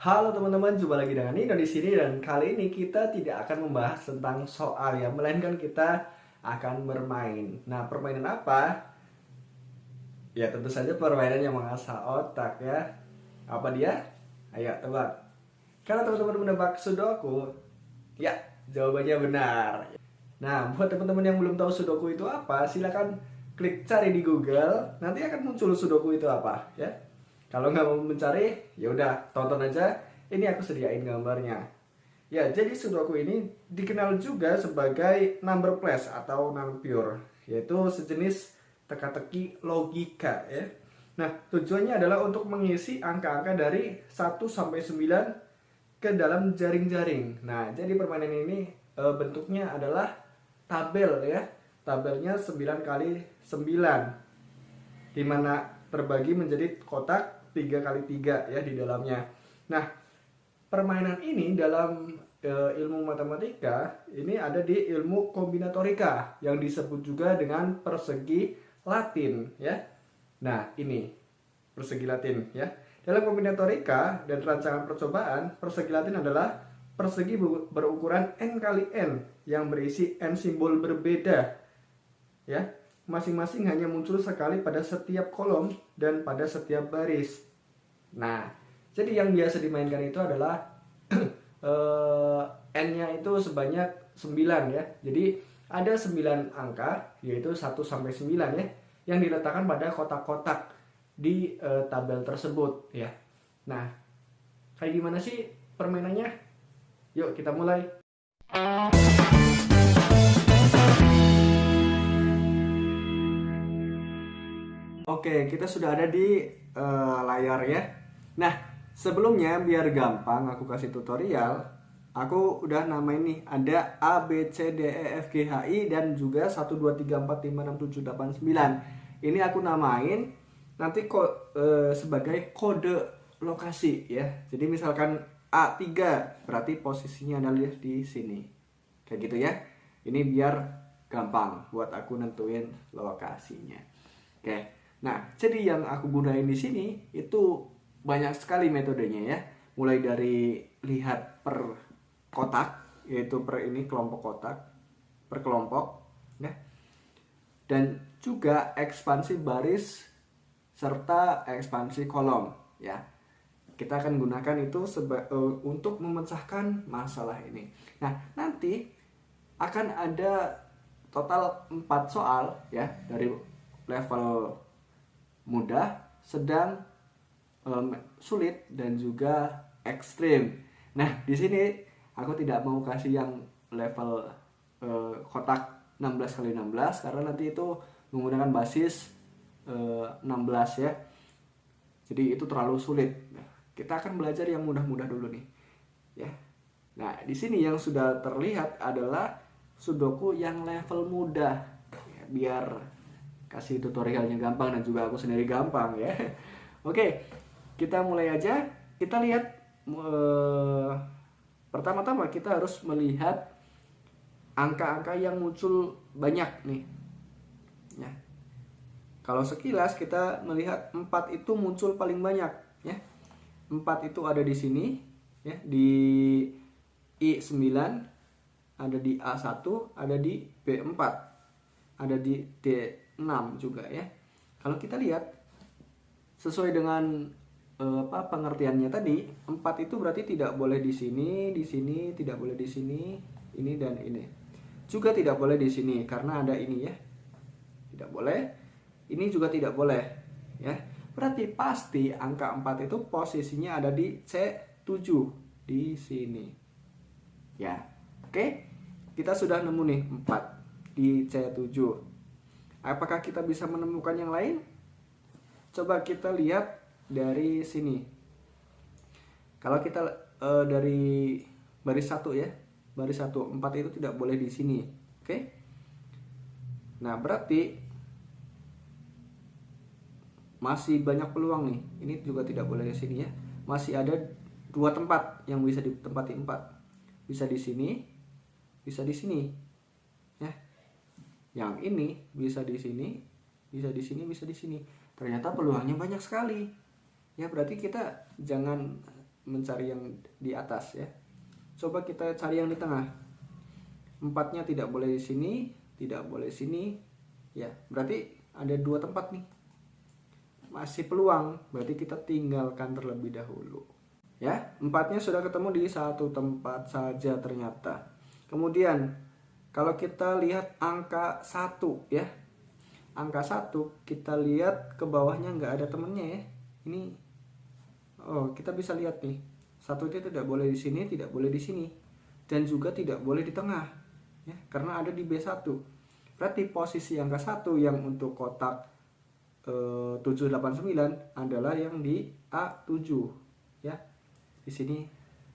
Halo teman-teman, jumpa lagi dengan Nino di sini dan kali ini kita tidak akan membahas tentang soal ya, melainkan kita akan bermain. Nah, permainan apa? Ya tentu saja permainan yang mengasah otak ya. Apa dia? Ayo tebak. Kalau teman-teman menebak Sudoku, ya jawabannya benar. Nah, buat teman-teman yang belum tahu Sudoku itu apa, silakan klik cari di Google. Nanti akan muncul Sudoku itu apa, ya. Kalau nggak mau mencari, ya udah tonton aja. Ini aku sediain gambarnya. Ya, jadi Sudoku ini dikenal juga sebagai number place atau non pure, yaitu sejenis teka-teki logika ya. Nah, tujuannya adalah untuk mengisi angka-angka dari 1 sampai 9 ke dalam jaring-jaring. Nah, jadi permainan ini bentuknya adalah tabel ya. Tabelnya 9 kali 9 di mana terbagi menjadi kotak 3 kali 3 ya di dalamnya. Nah, permainan ini dalam ilmu matematika ini ada di ilmu kombinatorika yang disebut juga dengan persegi Latin ya. Nah, ini persegi Latin ya. Dalam kombinatorika dan rancangan percobaan, persegi Latin adalah persegi berukuran n kali n yang berisi n simbol berbeda ya. Masing-masing hanya muncul sekali pada setiap kolom dan pada setiap baris. Nah, jadi yang biasa dimainkan itu adalah n-nya itu sebanyak 9 ya. Jadi ada 9 angka yaitu 1 sampai 9 ya yang diletakkan pada kotak-kotak di tabel tersebut ya. Nah, kayak gimana sih permainannya? Yuk kita mulai. Oke, kita sudah ada di layar ya. Nah, sebelumnya biar gampang aku kasih tutorial, aku udah namain nih ada A B C D E F G H I dan juga 1 2 3 4 5 6 7 8 9. Ini aku namain nanti kok sebagai kode lokasi ya. Jadi misalkan A3 berarti posisinya adalah di sini. Kayak gitu ya. Ini biar gampang buat aku nentuin lokasinya. Oke. Nah, jadi yang aku gunain di sini itu banyak sekali metodenya ya. Mulai dari lihat per kotak, yaitu per ini kelompok kotak, per kelompok ya. Dan juga ekspansi baris serta ekspansi kolom ya. Kita akan gunakan itu untuk memecahkan masalah ini. Nah, nanti akan ada total 4 soal ya dari level mudah, sedang, sulit dan juga ekstrim. Nah, di sini aku tidak mau kasih yang level kotak 16 kali 16 karena nanti itu menggunakan basis 16 ya. Jadi itu terlalu sulit. Nah, kita akan belajar yang mudah-mudah dulu nih. Ya. Nah, di sini yang sudah terlihat adalah Sudoku yang level mudah. Ya, biar kasih tutorialnya gampang dan juga aku sendiri gampang ya. Oke, kita mulai aja. Kita lihat pertama-tama kita harus melihat angka-angka yang muncul banyak nih. Ya. Kalau sekilas kita melihat 4 itu muncul paling banyak ya. 4 itu ada di sini ya, di I9, ada di A1, ada di B4, ada di D6 juga ya. Kalau kita lihat sesuai dengan pengertiannya tadi, 4 itu berarti tidak boleh di sini, tidak boleh di sini, ini dan ini. Juga tidak boleh di sini karena ada ini ya. Tidak boleh. Ini juga tidak boleh ya. Berarti pasti angka 4 itu posisinya ada di C7 di sini. Ya. Oke. Kita sudah nemu nih 4 di C7. Apakah kita bisa menemukan yang lain? Coba kita lihat dari sini. Kalau kita dari baris 1 ya. Baris 1, 4 itu tidak boleh di sini. Oke? Nah, berarti masih banyak peluang nih. Ini juga tidak boleh di sini ya. Masih ada 2 tempat yang bisa ditempati 4. Bisa di sini, bisa di sini. Ya. Yang ini bisa di sini, bisa di sini, bisa di sini. Ternyata peluangnya banyak sekali. Ya, berarti kita jangan mencari yang di atas ya. Coba kita cari yang di tengah. 4-nya tidak boleh di sini, tidak boleh sini. Ya, berarti ada 2 tempat nih. Masih peluang, berarti kita tinggalkan terlebih dahulu. Ya, 4-nya sudah ketemu di satu tempat saja ternyata. Kemudian kalau kita lihat angka 1 ya. Angka 1 kita lihat ke bawahnya nggak ada temennya ya. Ini kita bisa lihat nih. 1 itu tidak boleh di sini, tidak boleh di sini. Dan juga tidak boleh di tengah. Ya, karena ada di B1. Berarti posisi angka 1 yang untuk kotak 789 adalah yang di A7 ya. Di sini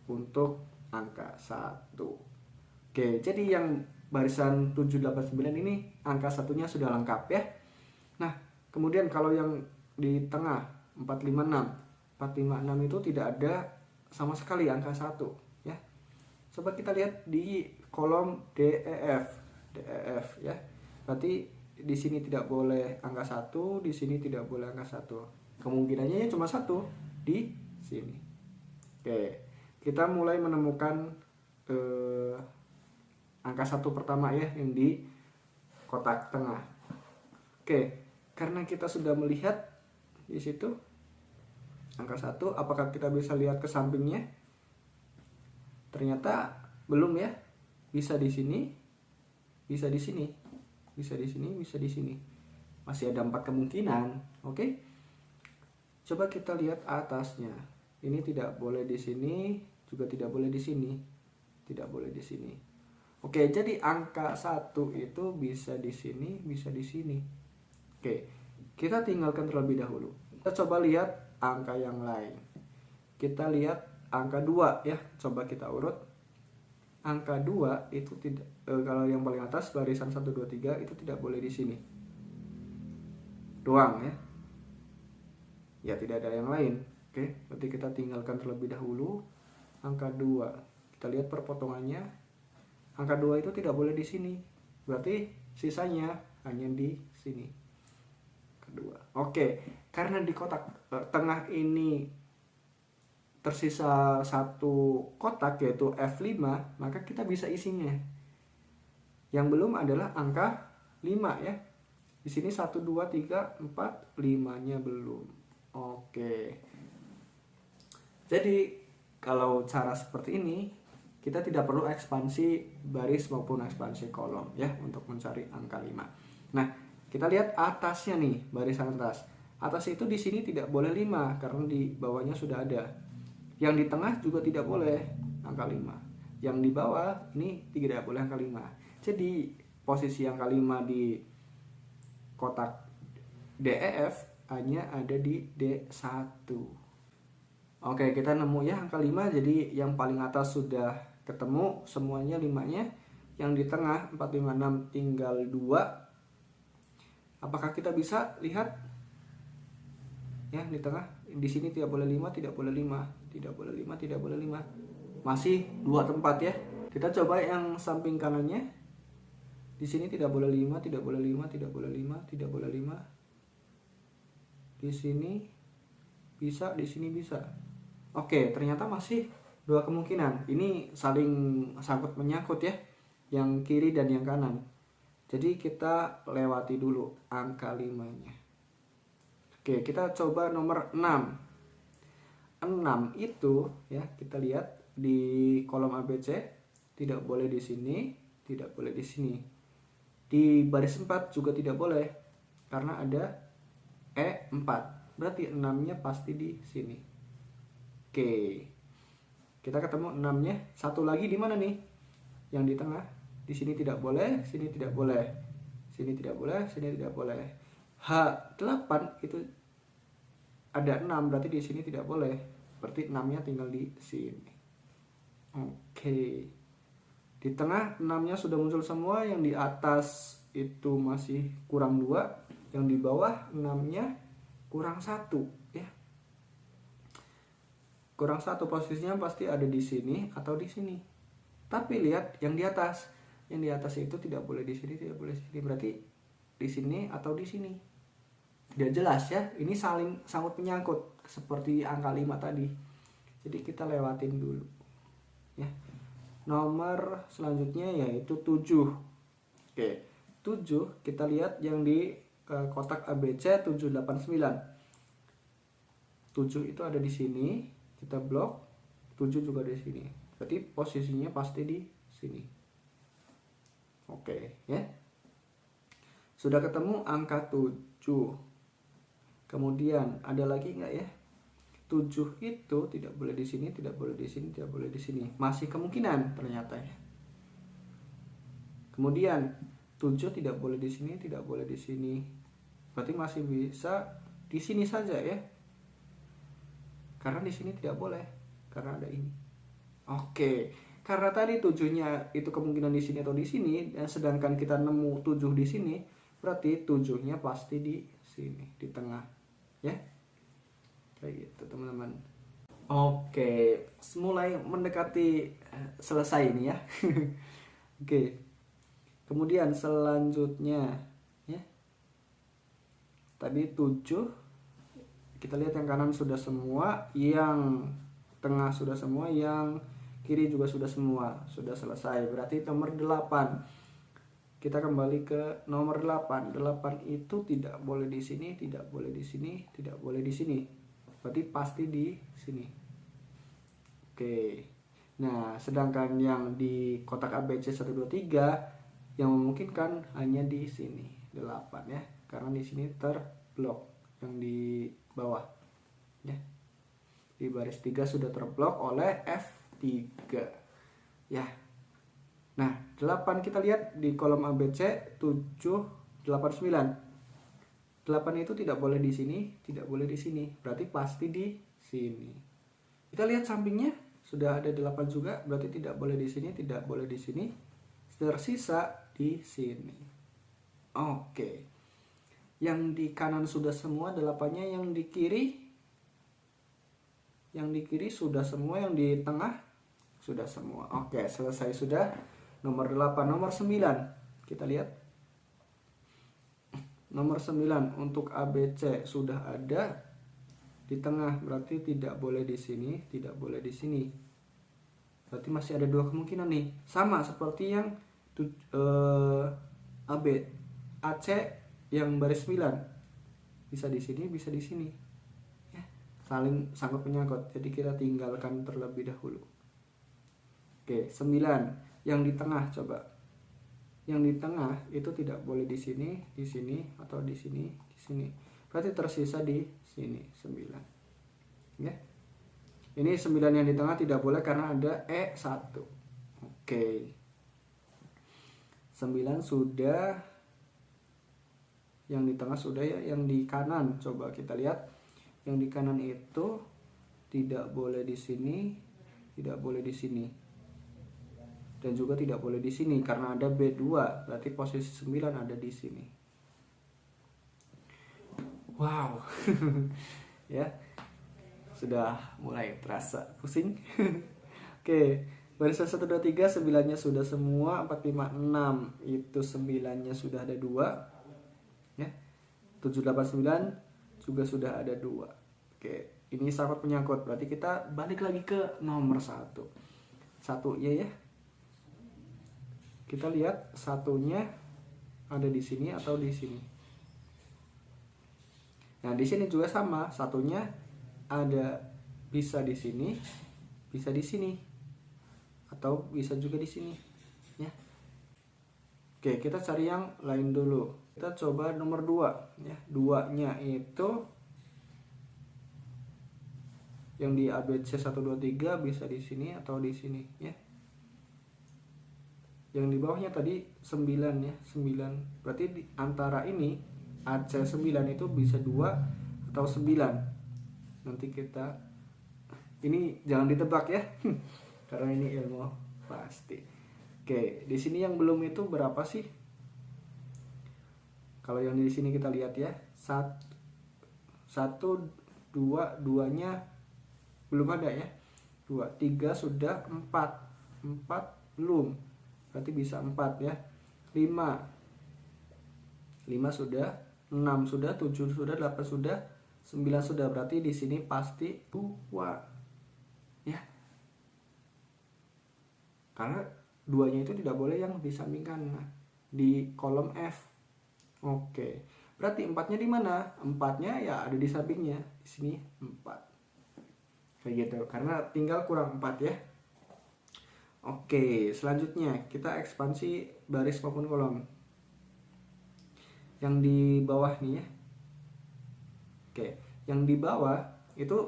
untuk angka 1. Oke, jadi yang barisan 789 ini angka 1-nya sudah lengkap ya. Nah, kemudian kalau yang di tengah 456 itu tidak ada sama sekali angka 1 ya. Coba kita lihat di kolom DEF ya. Berarti di sini tidak boleh angka 1, di sini tidak boleh angka 1. Kemungkinannya cuma 1 di sini. Oke, kita mulai menemukan angka 1 pertama ya yang di kotak tengah. Oke, karena kita sudah melihat di situ angka 1, apakah kita bisa lihat ke sampingnya? Ternyata belum ya. Bisa di sini, bisa di sini, bisa di sini, bisa di sini. Masih ada 4 kemungkinan. Oke. Coba kita lihat atasnya. Ini tidak boleh di sini, juga tidak boleh di sini. Tidak boleh di sini. Oke, jadi angka 1 itu bisa di sini, bisa di sini. Oke, kita tinggalkan terlebih dahulu. Kita coba lihat angka yang lain. Kita lihat angka 2 ya. Coba kita urut. Angka 2 itu tidak kalau yang paling atas barisan 1 2 3 itu tidak boleh di sini. Doang ya. Ya, tidak ada yang lain. Oke, berarti kita tinggalkan terlebih dahulu angka 2. Kita lihat perpotongannya. Angka 2 itu tidak boleh di sini. Berarti sisanya hanya di sini. Kedua. Oke, karena di kotak tengah ini tersisa 1 kotak yaitu F5, maka kita bisa isinya. Yang belum adalah angka 5 ya. Di sini 1 2 3 4 5-nya belum. Oke. Jadi kalau cara seperti ini kita tidak perlu ekspansi baris maupun ekspansi kolom ya untuk mencari angka 5. Nah, kita lihat atasnya nih, barisan atas. Atas itu di sini tidak boleh 5 karena di bawahnya sudah ada. Yang di tengah juga tidak boleh angka 5. Yang di bawah ini tidak boleh angka 5. Jadi posisi angka 5 di kotak DEF hanya ada di D1. Oke, kita nemu ya angka 5. Jadi yang paling atas sudah ketemu semuanya 5-nya. Yang di tengah 456 tinggal 2. Apakah kita bisa lihat? Ya, di tengah. Di sini tidak boleh 5, tidak boleh 5, tidak boleh 5, tidak boleh 5. Masih 2 tempat ya. Kita coba yang samping kanannya. Di sini tidak boleh 5, tidak boleh 5, tidak boleh 5, tidak boleh 5. Di sini bisa, di sini bisa. Oke, ternyata masih 2 kemungkinan. Ini saling sangkut menyangkut ya. Yang kiri dan yang kanan. Jadi kita lewati dulu angka 5-nya. Oke, kita coba nomor 6. 6 itu ya, kita lihat di kolom ABC tidak boleh di sini, tidak boleh di sini. Di baris 4 juga tidak boleh karena ada E4. Berarti 6-nya pasti di sini. Oke. Kita ketemu 6-nya. Satu lagi di mana nih? Yang di tengah. Di sini tidak boleh, sini tidak boleh. Sini tidak boleh, sini tidak boleh. H8 itu ada 6, berarti di sini tidak boleh. Berarti 6-nya tinggal di sini. Oke. Di tengah 6-nya sudah muncul semua, yang di atas itu masih kurang 2, yang di bawah 6-nya kurang 1 ya. Kurang 1 posisinya pasti ada di sini atau di sini. Tapi lihat yang di atas. Yang di atas itu tidak boleh di sini, tidak boleh di sini. Berarti di sini atau di sini. Tidak jelas ya. Ini saling sangkut menyangkut seperti angka 5 tadi. Jadi kita lewatin dulu ya. Nomor selanjutnya yaitu 7. Oke, 7 kita lihat yang di kotak ABC 789. 7 itu ada di sini, kita blok. 7 juga di sini. Berarti posisinya pasti di sini. Oke, ya. Sudah ketemu angka 7. Kemudian ada lagi nggak ya? 7 itu tidak boleh di sini, tidak boleh di sini, tidak boleh di sini. Masih kemungkinan ternyata ya. Kemudian 7 tidak boleh di sini, tidak boleh di sini. Berarti masih bisa di sini saja ya. Karena di sini tidak boleh, karena ada ini. Oke, karena tadi 7-nya itu kemungkinan di sini atau di sini, dan sedangkan kita nemu 7 di sini, berarti 7-nya pasti di sini, di tengah. Ya. Kayak gitu, teman-teman. Oke, mulai mendekati selesai ini ya. Oke. Kemudian selanjutnya ya. Tadi 7. Kita lihat yang kanan sudah semua, yang tengah sudah semua, yang kiri juga sudah semua, sudah selesai. Berarti nomor 8. Kita kembali ke nomor 8. 8 itu tidak boleh di sini, tidak boleh di sini, tidak boleh di sini. Berarti pasti di sini. Oke. Nah, sedangkan yang di kotak ABC 1 2 3 yang memungkinkan hanya di sini, 8 ya. Karena di sini terblok yang di bawah ya. Di baris 3 sudah terblok oleh F3 ya. Nah, 8 kita lihat di kolom ABC 7 8 9. 8 itu tidak boleh di sini, tidak boleh di sini. Berarti pasti di sini. Kita lihat sampingnya sudah ada 8 juga, berarti tidak boleh di sini, tidak boleh di sini. Tersisa di sini. Oke. Yang di kanan sudah semua 8-nya, yang di kiri sudah semua, yang di tengah sudah semua. Oke, selesai sudah nomor 8. Nomor 9 kita lihat. Nomor 9 untuk ABC sudah ada di tengah, berarti tidak boleh di sini, tidak boleh di sini. Berarti masih ada 2 kemungkinan nih, sama seperti yang AC yang baris 9. Bisa di sini, bisa di sini. Ya, saling sangkut menyangkut. Jadi kita tinggalkan terlebih dahulu. Oke, 9. Yang di tengah coba. Yang di tengah itu tidak boleh di sini, atau di sini, di sini. Berarti tersisa di sini 9. Ya. Ini 9 yang di tengah tidak boleh karena ada E1. Oke. 9 sudah. Yang di tengah sudah ya, yang di kanan coba kita lihat. Yang di kanan itu tidak boleh di sini, tidak boleh di sini. Dan juga tidak boleh di sini karena ada B2, berarti posisi 9 ada di sini. Wow. Ya. Sudah mulai terasa pusing. Oke, barisan 1 2 3 9-nya sudah semua, 4 5 6 itu 9-nya sudah ada 2. Ya. 7 8 9 juga sudah ada 2. Oke, ini sangkut menyangkut. Berarti kita balik lagi ke nomor 1. 1-nya ya. Kita lihat 1-nya ada di sini atau di sini. Nah, di sini juga sama. 1-nya ada bisa di sini, bisa di sini. Atau bisa juga di sini, ya. Oke, kita cari yang lain dulu. Kita coba nomor 2 ya. 2-nya itu yang di ABC 1 2 3 bisa di sini atau di sini ya. Yang di bawahnya tadi 9 ya, 9. Berarti di antara ini AC 9 itu bisa 2 atau 9. Nanti kita ini jangan ditebak ya. Karena ini ilmu pasti. Oke, di sini yang belum itu berapa sih? Kalau yang di sini kita lihat ya, 1 2 2-nya belum ada ya. 2 3 sudah, 4 belum. Berarti bisa 4 ya. 5 sudah, 6 sudah, 7 sudah, 8 sudah, 9 sudah. Berarti di sini pasti 2. karena duanya itu tidak boleh yang disampingkan. Nah, di kolom F. Oke, berarti 4-nya di mana? 4-nya ya ada di sampingnya, di sini 4 kayak gitu, karena tinggal kurang 4 ya. Oke, selanjutnya kita ekspansi baris maupun kolom yang di bawah nih ya. Oke, yang di bawah itu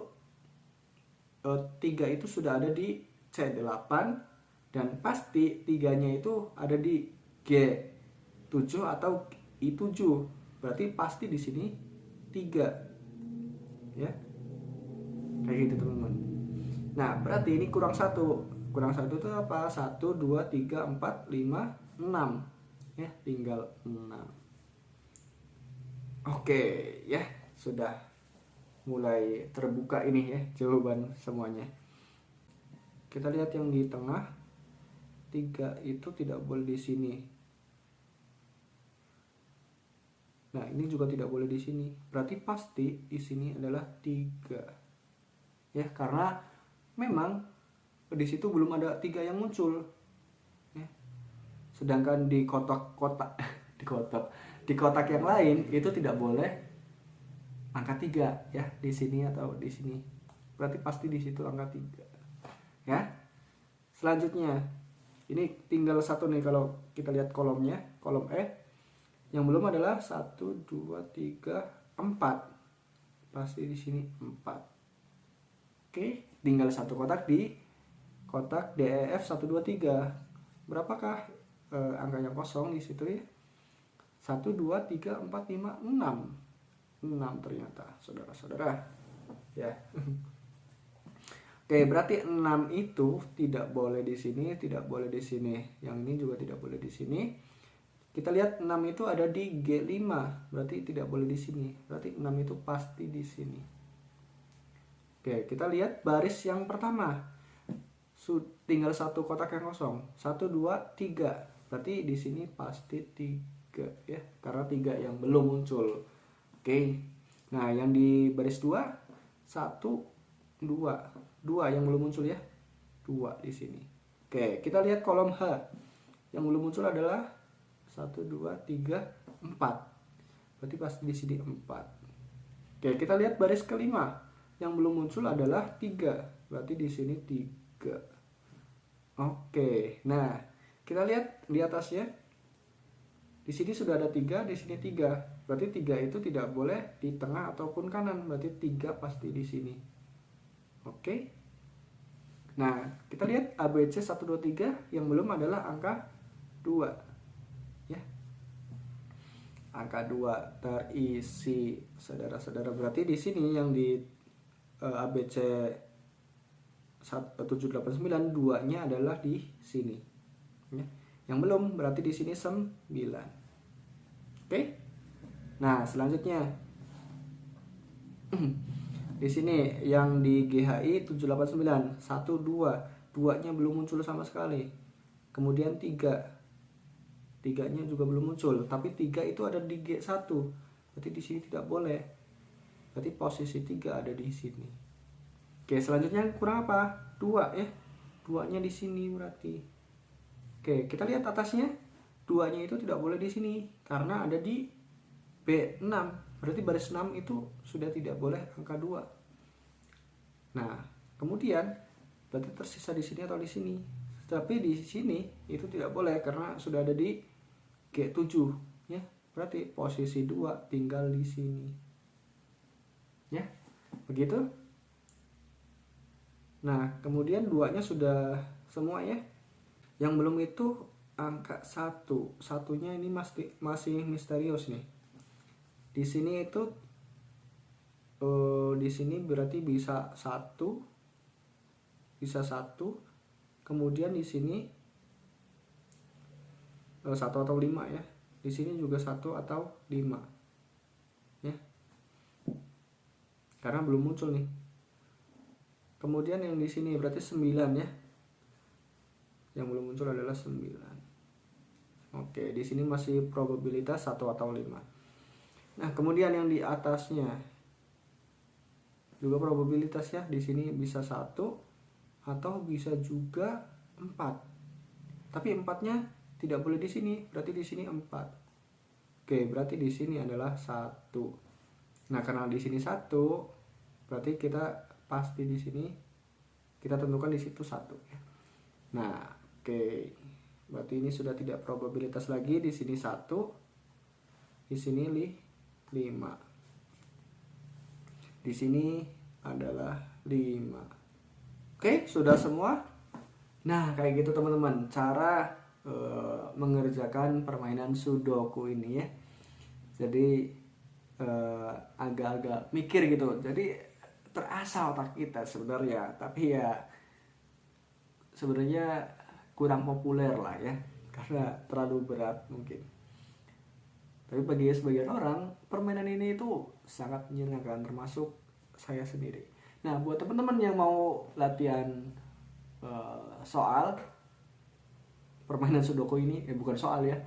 3 itu sudah ada di C8 dan pasti 3-nya itu ada di G7 atau I7. Berarti pasti di sini 3. Ya. Kayak gitu, teman-teman. Nah, berarti ini kurang 1. Kurang 1 itu apa? 1 2 3 4 5 6. Ya, tinggal 6. Oke, ya, sudah mulai terbuka ini ya jawaban semuanya. Kita lihat yang di tengah, 3 itu tidak boleh di sini. Nah, ini juga tidak boleh di sini. Berarti pasti di sini adalah 3. Ya, karena memang di situ belum ada 3 yang muncul. Ya. Sedangkan di kotak-kotak di kotak yang lain itu tidak boleh angka 3 ya, di sini atau di sini. Berarti pasti di situ angka 3. Ya. Selanjutnya, ini tinggal 1 nih kalau kita lihat kolomnya, kolom E. Yang belum adalah 1 2 3 4. Pasti di sini 4. Oke, tinggal 1 kotak di kotak DEF 1 2 3. Berapakah angkanya kosong di situ ya? 1 2 3 4 5 6. 6 ternyata, saudara-saudara. Ya. Oke, berarti 6 itu tidak boleh di sini, tidak boleh di sini. Yang ini juga tidak boleh di sini. Kita lihat 6 itu ada di G5, berarti tidak boleh di sini. Berarti 6 itu pasti di sini. Oke, kita lihat baris yang pertama. Tinggal 1 kotak yang kosong. 1 2 3. Berarti di sini pasti 3 ya, karena 3 yang belum muncul. Oke. Nah, yang di baris 2 1 2. 2 yang belum muncul ya. 2 di sini. Oke, kita lihat kolom H. Yang belum muncul adalah 1 2 3 4. Berarti pasti di sini 4. Oke, kita lihat baris kelima. Yang belum muncul adalah 3. Berarti di sini 3. Oke. Nah, kita lihat di atasnya. Di sini sudah ada 3, di sini 3. Berarti 3 itu tidak boleh di tengah ataupun kanan. Berarti 3 pasti di sini. Oke. Nah, kita lihat ABC 1 2 3 yang belum adalah angka 2. Ya. Angka 2 terisi, saudara-saudara. Berarti di sini yang di ABC 789 2-nya adalah di sini. Ya. Yang belum berarti di sini 9. Oke. Nah, selanjutnya di sini yang di GHI 789 1 2. 2-nya belum muncul sama sekali. Kemudian 3. 3-nya juga belum muncul, tapi 3 itu ada di G1. Berarti di sini tidak boleh. Berarti posisi 3 ada di sini. Oke, selanjutnya kurang apa? 2 ya. 2-nya di sini berarti. Oke, kita lihat atasnya. 2-nya itu tidak boleh di sini karena ada di B6. Berarti baris 6 itu sudah tidak boleh angka 2. Nah, kemudian berarti tersisa di sini atau di sini. Tapi di sini itu tidak boleh karena sudah ada di G7 ya. Berarti posisi 2 tinggal di sini. Ya. Begitu. Nah, kemudian 2-nya sudah semua ya. Yang belum itu angka 1. Satunya ini masih misterius nih. Di sini itu di sini berarti bisa 1. Bisa 1. Kemudian di sini 1 atau 5 ya. Di sini juga 1 atau 5. Ya. Karena belum muncul nih. Kemudian yang di sini berarti 9 ya. Yang belum muncul adalah 9. Oke, di sini masih probabilitas 1 atau 5. Nah, kemudian yang di atasnya juga probabilitas ya. Di sini bisa 1 atau bisa juga 4. Tapi 4-nya tidak boleh di sini, berarti di sini 4. Oke, berarti di sini adalah 1. Nah, karena di sini 1, berarti kita pasti di sini kita tentukan di situ 1 ya. Nah, oke. Berarti ini sudah tidak probabilitas lagi, di sini 1. Di sini 5. Di sini adalah 5. Oke, sudah semua. Nah, kayak gitu teman-teman, cara mengerjakan permainan Sudoku ini ya. Jadi agak-agak mikir gitu. Jadi terasa otak kita sebenarnya, tapi ya sebenarnya kurang populer lah ya, karena terlalu berat mungkin. Tapi bagi sebagian orang, permainan ini itu sangat menyenangkan, termasuk saya sendiri. Nah, buat teman-teman yang mau latihan soal permainan Sudoku ini, bukan soal ya,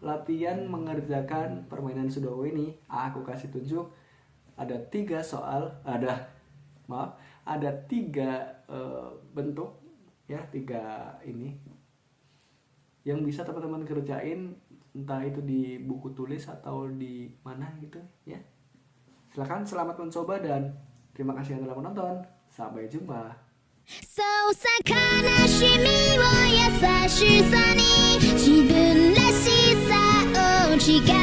latihan mengerjakan permainan Sudoku ini, aku kasih tunjuk ada 3 soal, ada 3 bentuk ya, 3 ini yang bisa teman-teman kerjain, entah itu di buku tulis atau di mana gitu ya. Silakan, selamat mencoba dan terima kasih yang telah menonton. Sampai jumpa. そうさ悲しみを優しさに自分らしさを違う